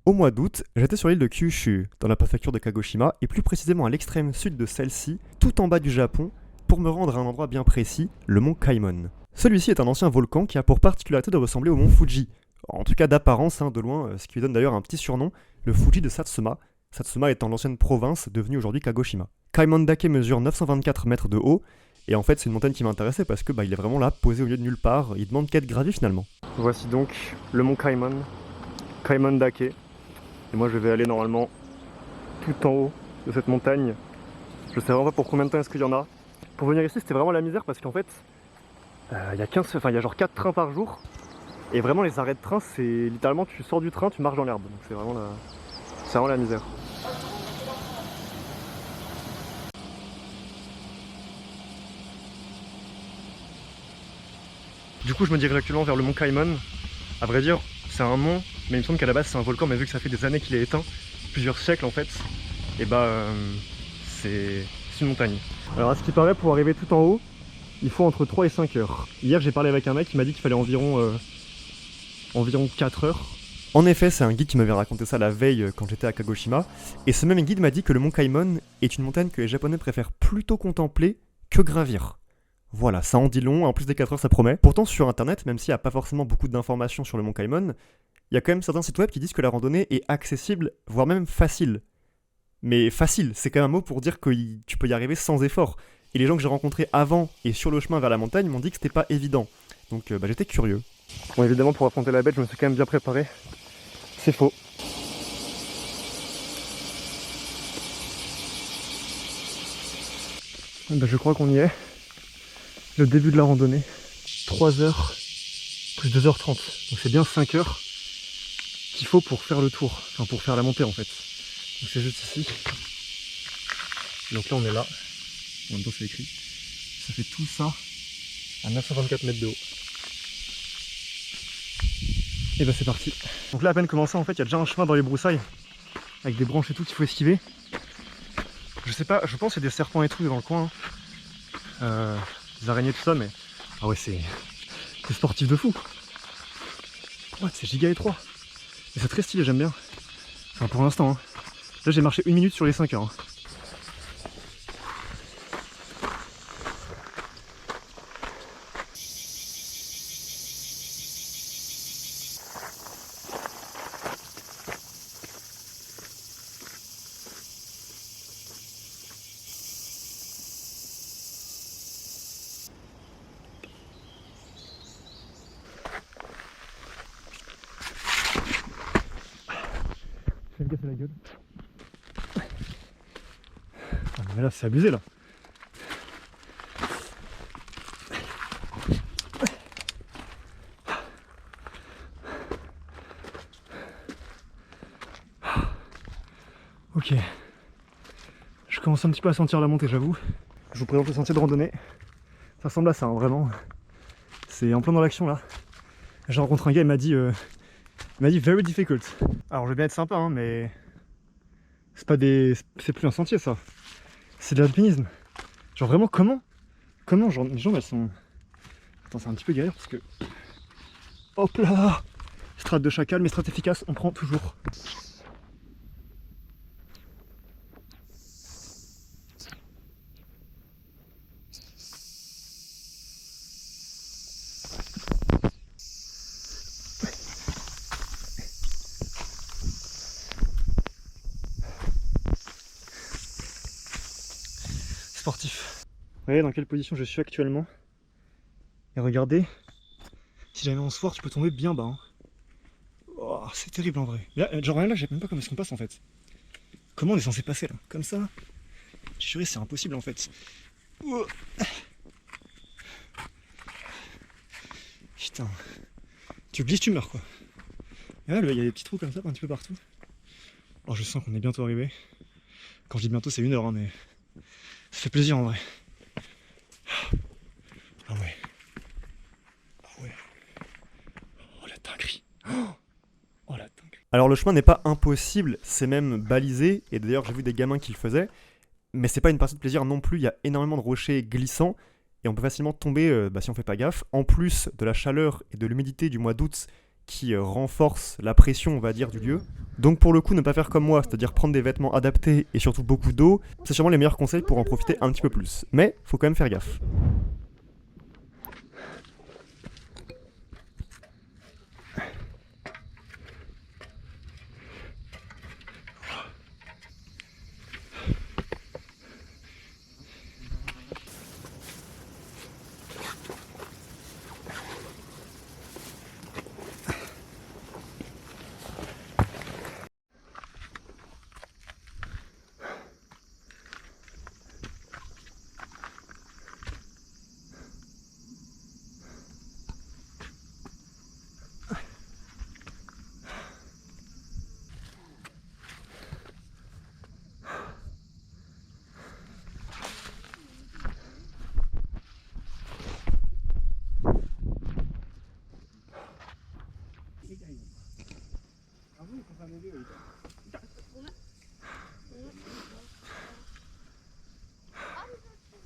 Au mois d'août, j'étais sur l'île de Kyushu, dans la préfecture de Kagoshima, et plus précisément à l'extrême sud de celle-ci, tout en bas du Japon, pour me rendre à un endroit bien précis, le mont Kaimon. Celui-ci est un ancien volcan qui a pour particularité de ressembler au mont Fuji, en tout cas d'apparence, de loin, ce qui lui donne d'ailleurs un petit surnom, le Fuji de Satsuma, Satsuma étant l'ancienne province devenue aujourd'hui Kagoshima. Kaimon Dake mesure 924 mètres de haut, et en fait c'est une montagne qui m'intéressait parce que il est vraiment là, posé au milieu de nulle part, il demande qu'à être gravi finalement. Voici donc le mont Kaimon, Kaimon Dake. Et moi je vais aller normalement tout en haut de cette montagne. Je sais vraiment pas pour combien de temps est-ce qu'il y en a. Pour venir ici c'était vraiment la misère parce qu'en fait il y a genre 4 trains par jour. Et vraiment les arrêts de train c'est littéralement tu sors du train, tu marches dans l'herbe. Donc c'est vraiment la misère. Du coup je me dirige actuellement vers le mont Kaimon. À vrai dire c'est un mont, mais il me semble qu'à la base c'est un volcan, mais vu que ça fait des années qu'il est éteint, plusieurs siècles en fait, et c'est une montagne. Alors à ce qui paraît, pour arriver tout en haut, il faut entre 3 et 5 heures. Hier j'ai parlé avec un mec qui m'a dit qu'il fallait environ 4 heures. En effet, c'est un guide qui m'avait raconté ça la veille quand j'étais à Kagoshima, et ce même guide m'a dit que le mont Kaimon est une montagne que les Japonais préfèrent plutôt contempler que gravir. Voilà, ça en dit long, en plus des 4 heures ça promet. Pourtant sur internet, même s'il n'y a pas forcément beaucoup d'informations sur le mont Kaimon, il y a quand même certains sites web qui disent que la randonnée est accessible, voire même facile. Mais facile, c'est quand même un mot pour dire que tu peux y arriver sans effort. Et les gens que j'ai rencontrés avant et sur le chemin vers la montagne m'ont dit que c'était pas évident. Donc j'étais curieux. Bon évidemment pour affronter la bête je me suis quand même bien préparé. C'est faux. Je crois qu'on y est. Le début de la randonnée, 3 heures plus 2h30, donc c'est bien 5 heures qu'il faut pour faire le tour, enfin pour faire la montée en fait. Donc c'est juste ici. Donc là on est là, en même temps c'est écrit, ça fait tout ça à 924 mètres de haut. Et c'est parti. Donc là à peine commencé en fait, il y a déjà un chemin dans les broussailles, avec des branches et tout qu'il faut esquiver. Je sais pas, je pense qu'il y a des serpents et tout dans le coin. Des araignées tout ça, mais ah ouais c'est sportif de fou. Ouais, c'est giga étroit. Et c'est très stylé, j'aime bien. Enfin pour l'instant. Là j'ai marché 1 minute sur les 5 heures. Je vais me casser la gueule. Ah, mais là c'est abusé là. Ok. Je commence un petit peu à sentir la montée j'avoue. Je vous présente le sentier de randonnée. Ça ressemble à ça vraiment. C'est en plein dans l'action là. J'ai rencontré un gars, il m'a dit very difficult. Alors je vais bien être sympa mais c'est plus un sentier ça. C'est de l'alpinisme. Genre vraiment genre, les jambes elles sont... Attends c'est un petit peu galère parce que... Hop là. Strate de chacal mais strate efficace, on prend toujours. Sportif. Vous voyez dans quelle position je suis actuellement. Et regardez, si jamais on se foire, tu peux tomber bien bas. Oh, c'est terrible en vrai. Là, genre là, je sais même pas comment est-ce qu'on passe en fait. Comment on est censé passer là? Comme ça? J'ai juré, c'est impossible en fait. Oh. Putain. Tu glisses, tu meurs quoi. Et là, il y a des petits trous comme ça un petit peu partout. Oh, je sens qu'on est bientôt arrivé. Quand je dis bientôt, c'est 1 heure, mais ça fait plaisir en vrai. Ah ouais. Ah ouais. Oh la dinguerie. Oh la dinguerie. Alors le chemin n'est pas impossible, c'est même balisé, et d'ailleurs j'ai vu des gamins qui le faisaient, mais c'est pas une partie de plaisir non plus, il y a énormément de rochers glissants, et on peut facilement tomber si on fait pas gaffe. En plus de la chaleur et de l'humidité du mois d'août, qui renforce la pression, on va dire, du lieu. Donc pour le coup, ne pas faire comme moi, c'est-à-dire prendre des vêtements adaptés et surtout beaucoup d'eau, c'est sûrement les meilleurs conseils pour en profiter un petit peu plus. Mais faut quand même faire gaffe.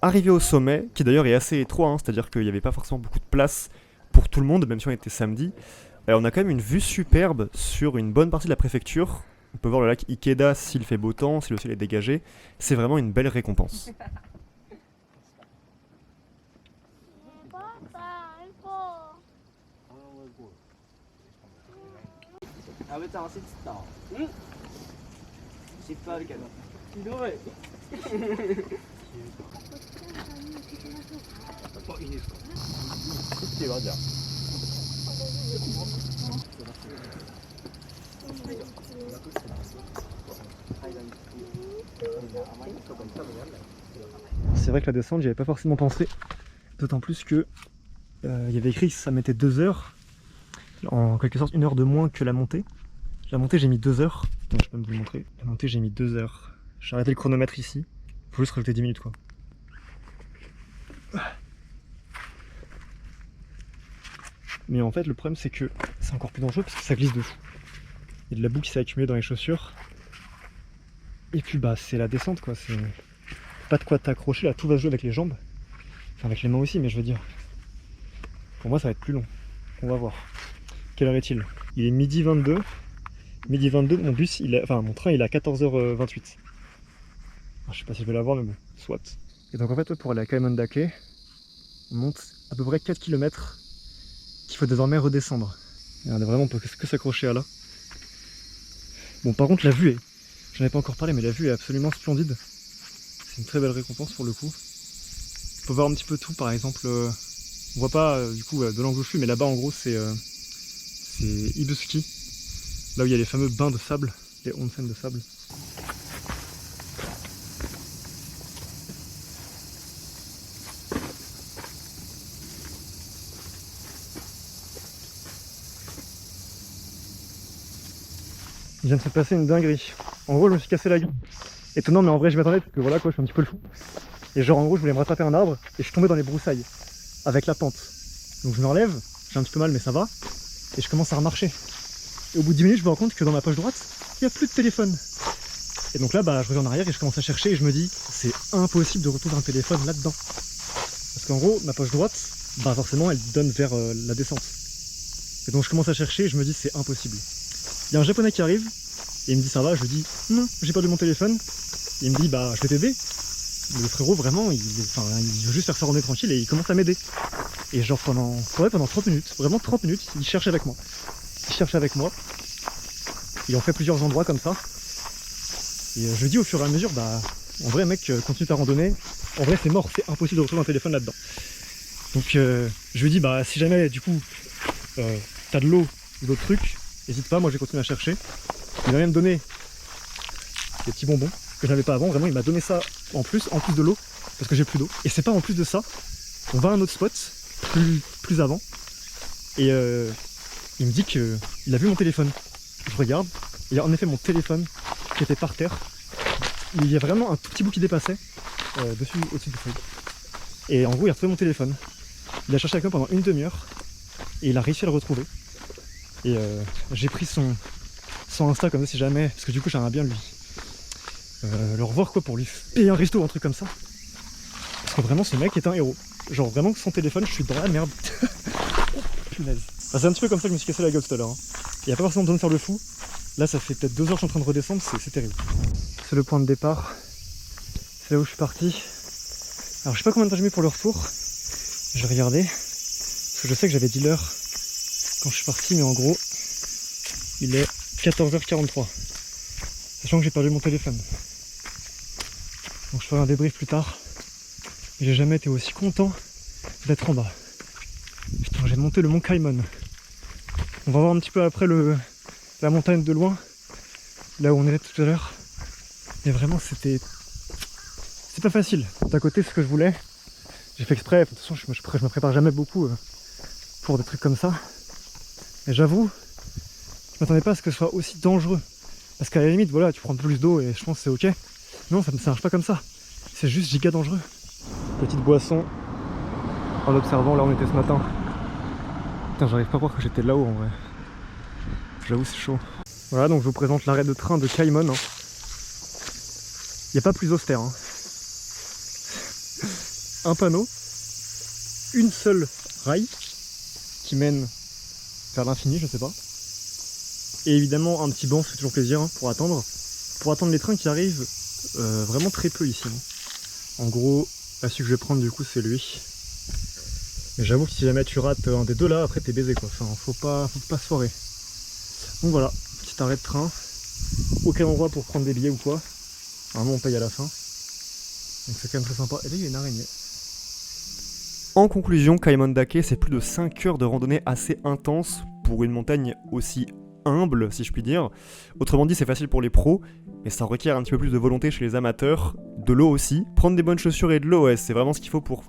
Arrivé au sommet, qui d'ailleurs est assez étroit, hein, c'est-à-dire qu'il n'y avait pas forcément beaucoup de place pour tout le monde, même si on était samedi, on a quand même une vue superbe sur une bonne partie de la préfecture. On peut voir le lac Ikeda s'il fait beau temps, si le ciel est dégagé. C'est vraiment une belle récompense. C'est vrai que la descente, j'y avais pas forcément pensé. D'autant plus que il y avait écrit que ça mettait 2 heures. En quelque sorte 1 heure de moins que la montée. La montée j'ai mis 2 heures. Donc je peux me vous le montrer. La montée j'ai mis 2 heures. J'ai arrêté le chronomètre ici. Faut juste rajouter 10 minutes quoi. Mais en fait le problème c'est que c'est encore plus dangereux parce que ça glisse de fou. Il y a de la boue qui s'est accumulée dans les chaussures. Et puis bah c'est la descente quoi. C'est pas de quoi t'accrocher là, tout va se jouer avec les jambes. Enfin avec les mains aussi mais je veux dire. Pour moi ça va être plus long. On va voir. Quelle heure est-il? Il est midi 22. Midi 22, mon bus, mon train il est à 14h28. Je sais pas si je vais l'avoir mais bon, soit. Et donc en fait pour aller à Kaimondake, on monte à peu près 4 km qu'il faut désormais redescendre. Et on a vraiment que s'accrocher à là. Bon par contre la vue est, j'en ai pas encore parlé mais la vue est absolument splendide. C'est une très belle récompense pour le coup. On peut voir un petit peu tout, par exemple, on voit pas du coup de l'angle où je suis mais là-bas en gros c'est Ibusuki. Là où il y a les fameux bains de sable, les onsen de sable. Il vient de se passer une dinguerie. En gros je me suis cassé la gueule. Étonnant mais en vrai je m'attendais parce que voilà quoi, je suis un petit peu le fou. Et genre en gros je voulais me rattraper un arbre et je suis tombé dans les broussailles avec la pente. Donc je me relève, j'ai un petit peu mal mais ça va. Et je commence à remarcher. Et au bout de 10 minutes, je me rends compte que dans ma poche droite, il n'y a plus de téléphone. Et donc là, je reviens en arrière et je commence à chercher et je me dis, c'est impossible de retrouver un téléphone là-dedans. Parce qu'en gros, ma poche droite, forcément, elle donne vers la descente. Et donc je commence à chercher et je me dis, c'est impossible. Il y a un japonais qui arrive et il me dit, ça va? Je lui dis, non, j'ai perdu mon téléphone. Et il me dit, je vais t'aider. Le frérot, vraiment, il veut juste faire ça rentrer tranquille et il commence à m'aider. Et genre pendant 30 minutes, vraiment 30 minutes, il cherche avec moi. Et on fait plusieurs endroits comme ça. Et je lui dis au fur et à mesure, en vrai mec, continue ta randonnée. En vrai c'est mort, c'est impossible de retrouver un téléphone là-dedans. Donc je lui dis, si jamais du coup t'as de l'eau ou d'autres trucs, n'hésite pas, moi je vais continuer à chercher. Il va même donner des petits bonbons que je n'avais pas avant, vraiment il m'a donné ça en plus de l'eau, parce que j'ai plus d'eau. Et c'est pas en plus de ça, on va à un autre spot, plus avant, et il me dit qu'il a vu mon téléphone. Je regarde, il y a en effet mon téléphone qui était par terre. Il y a vraiment un tout petit bout qui dépassait au-dessus du feuille. Et en gros, il a retrouvé mon téléphone. Il a cherché avec moi pendant une demi-heure et il a réussi à le retrouver. Et j'ai pris son Insta comme ça si jamais, parce que du coup j'aimerais bien lui le revoir quoi, pour lui payer un resto ou un truc comme ça. Parce que vraiment ce mec est un héros. Genre vraiment son téléphone, je suis dans la merde. Oh, punaise. Bah, c'est un petit peu comme ça que je me suis cassé la gueule tout à l'heure. Hein. Il n'y a pas forcément besoin de faire le fou. Là, ça fait peut-être 2 heures que je suis en train de redescendre, c'est terrible. C'est le point de départ. C'est là où je suis parti. Alors, je sais pas combien de temps j'ai mis pour le retour. Je vais regarder. Parce que je sais que j'avais dit l'heure quand je suis parti, mais en gros, il est 14h43. Sachant que j'ai perdu mon téléphone. Donc, je ferai un débrief plus tard. Mais j'ai jamais été aussi content d'être en bas. Putain, j'ai monté le mont Caïman. On va voir un petit peu après la montagne de loin, là où on était tout à l'heure. Et vraiment, c'est pas facile. D'un côté, c'est ce que je voulais. J'ai fait exprès. De toute façon, je me prépare jamais beaucoup pour des trucs comme ça. Et j'avoue, je m'attendais pas à ce que ce soit aussi dangereux. Parce qu'à la limite, voilà, tu prends plus d'eau et je pense que c'est ok. Non, ça marche pas comme ça. C'est juste giga dangereux. Petite boisson en observant là où on était ce matin. Putain, j'arrive pas à croire que j'étais là-haut en vrai. J'avoue, c'est chaud. Voilà, donc je vous présente l'arrêt de train de Caïman. Il n'y a pas plus austère. Hein. Un panneau, une seule rail qui mène vers l'infini, je sais pas. Et évidemment, un petit banc, ça fait toujours plaisir hein, pour attendre. Pour attendre les trains qui arrivent vraiment très peu ici. Hein. En gros, là, celui que je vais prendre du coup, c'est lui. Mais j'avoue que si jamais tu rates un des deux là, après t'es baisé quoi. Enfin, faut pas se foirer. Donc voilà, petit arrêt de train. Aucun endroit pour prendre des billets ou quoi. Normalement on paye à la fin. Donc c'est quand même très sympa. Et là il y a une araignée. En conclusion, Caïman Daké, c'est plus de 5 heures de randonnée assez intense pour une montagne aussi humble, si je puis dire. Autrement dit, c'est facile pour les pros, mais ça requiert un petit peu plus de volonté chez les amateurs. De l'eau aussi. Prendre des bonnes chaussures et de l'eau, ouais, c'est vraiment ce qu'il faut pour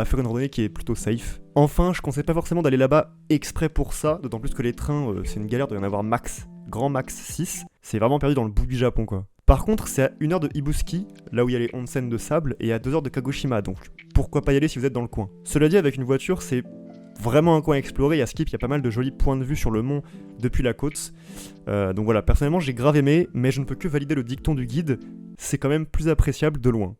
faire une randonnée qui est plutôt safe. Enfin, je conseille pas forcément d'aller là-bas exprès pour ça, d'autant plus que les trains, c'est une galère de y en avoir grand max 6. C'est vraiment perdu dans le bout du Japon, quoi. Par contre, c'est à 1 heure de Ibuski, là où il y a les onsen de sable, et à 2 heures de Kagoshima, donc pourquoi pas y aller si vous êtes dans le coin. Cela dit, avec une voiture, c'est vraiment un coin à explorer, et à Skip, il y a pas mal de jolis points de vue sur le mont depuis la côte. Donc voilà, personnellement, j'ai grave aimé, mais je ne peux que valider le dicton du guide, c'est quand même plus appréciable de loin.